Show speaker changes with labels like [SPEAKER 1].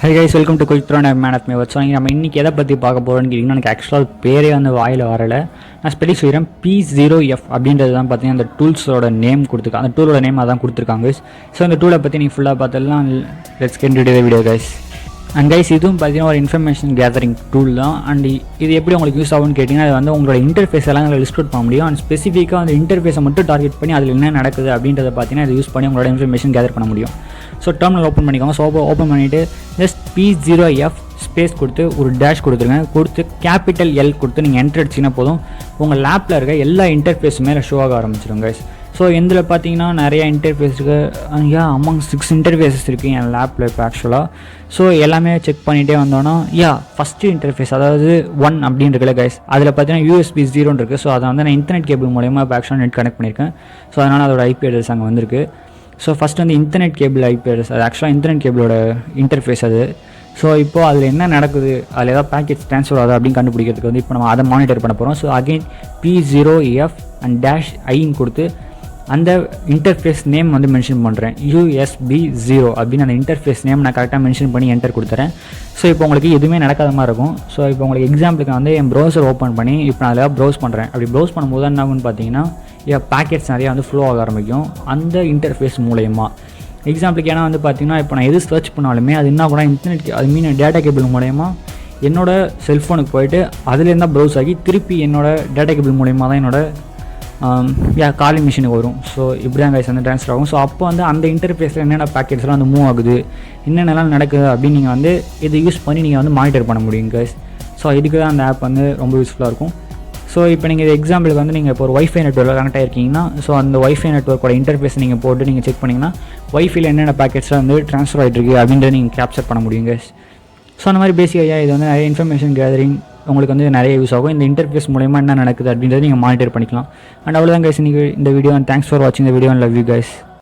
[SPEAKER 1] Hey guys, welcome to Quick Throw Man of Me. So நம்ம இன்றைக்கி எதை பற்றி பார்க்க போகிறோன்னு கேட்டிங்கன்னா எனக்கு ஆக்சுவலாக பேரே வந்து வாயில் வரலை. நான் ஸ்பெல்லி சொல்கிறேன். p0f அப்படின்றது தான் பார்த்தீங்கன்னா அந்த டூல்ஸோட நேம் கொடுத்துருக்காங்க. அந்த டூலோட நேம் அதான் கொடுத்துருக்காங்க. ஸோ அந்த டூலை பற்றி நீங்கள் ஃபுல்லாக பார்த்தலாம். Let's get into the video guys. And guys இதுவும் பார்த்தீங்கன்னா ஒரு இன்ஃபர்மேஷன் கேதரிங் டூல் தான். அண்ட் இது எப்படி உங்களுக்கு யூஸ் ஆகும்னு கேட்டிங்கன்னா அது வந்து உங்களோட இன்டர்ஃபேஸ் எல்லாம் லிஸ்ட் அவுட் பண்ண முடியும். அண்ட் ஸ்பெசிஃபிக்காக அந்த இன்டர்ஃபேஸை மட்டும் டார்கெட் பண்ணி அதில் என்ன நடக்குது அப்படின்றத பார்த்தீங்கன்னா இது யூஸ் பண்ணி உங்களோட இன்ஃபர்மேஷன் கேதர் பண்ண முடியும். ஸோ டெர்மினல் ஓப்பன் பண்ணிக்கோங்க. ஸோ ஓப்பன் பண்ணிவிட்டு ஜஸ்ட் p0f ஸ்பேஸ் கொடுத்து ஒரு டேஷ் கொடுத்துருங்க. கொடுத்து கேபிட்டல் எல் கொடுத்து நீங்கள் என்டர் அடிச்சிங்கன்னா போதும் உங்கள் லேப்பில் இருக்க எல்லா இன்டர்ஃபேஸுமே ஷோ ஆக ஆரம்பிச்சிருங்க. ஸோ இதில் பார்த்தீங்கன்னா நிறையா இன்டர்ஃபேஸ் இருக்குது. அமௌங் 6 இன்டர்ஃபேஸஸ் இருக்குது என் லேப்பில் இப்போ ஆக்சுவலாக. ஸோ எல்லாமே செக் பண்ணிகிட்டே வந்தோன்னா ஃபஸ்ட்டு இன்டர்ஃபேஸ் அதாவது 1 அப்படின்னு இருக்குல்ல கைஸ், அதில் பார்த்தீங்கன்னா USB 0 இருக்குது. ஸோ அதை வந்து நான் இன்டர்நெட் கேபிள் மூலயமா இப்போ ஆக்சுவலாக நெட் கனெக்ட் பண்ணியிருக்கேன். ஸோ அதனால் அதோட IP அட்ரஸ் அங்கே வந்திருக்கு. ஸோ ஃபஸ்ட் வந்து இன்டர்நெட் கேபிள் IP அட்ரஸ், அது ஆக்சுவலாக இன்டர்நெட் கேபிளோட இன்டர்ஃபேஸ் அது. ஸோ இப்போது அதில் என்ன நடக்குது, அதில் ஏதாவது பேக்கெட்ஸ் ட்ரான்ஸ்ஃபர் ஆகுது அப்படின்னு கண்டுபிடிக்கிறதுக்கு வந்து இப்போ நம்ம அதை மானிட்டர் பண்ண போகிறோம். So again p0f and dash ஐன்னு கொடுத்து அந்த இன்டர்ஃபேஸ் நேம் வந்து மென்ஷன் பண்ணுறேன். USB 0 அப்படின்னு அந்த இன்டர்ஃபேஸ் நேம் நான் கரெக்டாக மென்ஷன் பண்ணி என்டர் கொடுத்துறேன். ஸோ இப்போ உங்களுக்கு எதுவுமே நடக்காத மாதிரி இருக்கும். ஸோ இப்போ உங்களுக்கு எக்ஸாம்பிளுக்கு வந்து என் ப்ரௌசர் ஓப்பன் பண்ணி இப்போ நான் அதில் ப்ரௌஸ் பண்ணுறேன். அப்படி ப்ரௌஸ் பண்ணும்போது என்ன ஆகுன்னு பார்த்தீங்கன்னா பேக்கெட்ஸ் நிறையா வந்து ஃப்ளோ ஆக ஆரம்பிக்கும் அந்த இன்டர்ஃபேஸ் மூலயமா. எக்ஸாம்பிளுக்கு ஏன்னா வந்து பார்த்தீங்கன்னா இப்போ நான் எது சர்ச் பண்ணாலுமே அது என்ன கூட இன்டர்நெட் அது மீன் டேட்டா கேபிள் மூலயமா என்னோடய செல்ஃபோனுக்கு போயிட்டு அதுலேருந்து தான் ப்ரௌஸ் ஆகி திருப்பி என்னோடய டேட்டா கேபிள் மூலயமா தான் என்னோடய காலிங் மிஷினுக்கு வரும். ஸோ இப்படி தான் கைஸ் வந்து ட்ரான்ஸ்ஃபர் ஆகும். ஸோ அப்போ வந்து அந்த இன்டர்ஃபேஸில் என்னென்ன பேக்கெட்ஸ்லாம் வந்து மூவ் ஆகுது, என்னென்னலாம் நடக்குது அப்படின்னு நீங்கள் வந்து இதை யூஸ் பண்ணி நீங்கள் வந்து மானிட்டர் பண்ண முடியும் கைஸ். ஸோ இதுக்கு தான் அந்த ஆப் வந்து ரொம்ப யூஸ்ஃபுல்லாக இருக்கும். ஸோ இப்போ நீங்கள் இது எக்ஸாம்பிளுக்கு வந்து நீங்கள் இப்போ ஒரு வைஃபை நெட்வொர்க்கில் கனெக்ட் ஆகிருக்கீங்கன்னா ஸோ அந்த வைஃபை நெட்வொர்க்கோட இன்டர்ஃபேஸ் நீங்கள் போட்டு நீங்கள் செக் பண்ணிங்கன்னா வைஃபையில் என்னென்ன பேக்கெட்ஸ்லாம் வந்து ட்ரான்ஸ்ஃபர் ஆகிட்டு இருக்குது அப்படின்றத நீங்கள் கேப்சர் பண்ண முடியும் கைஸ். ஸோ அந்த மாதிரி பேசிக்காக இது வந்து நிறைய இன்ஃபர்மேஷன் கேதரிங் உங்களுக்கு வந்து நிறைய யூஸ் ஆகும். இந்த இன்டர்ஃபேஸ் மூலமா என்ன நடக்குது அப்படின்றத நீங்கள் மானிட்டர் பண்ணிக்கலாம். அண்ட் அவ்வளோதான் கைஸ் இன்னைக்கு இந்த வீடியோ. அண்ட் தேங்க்ஸ் ஃபார் வாட்சிங் the video and love you guys.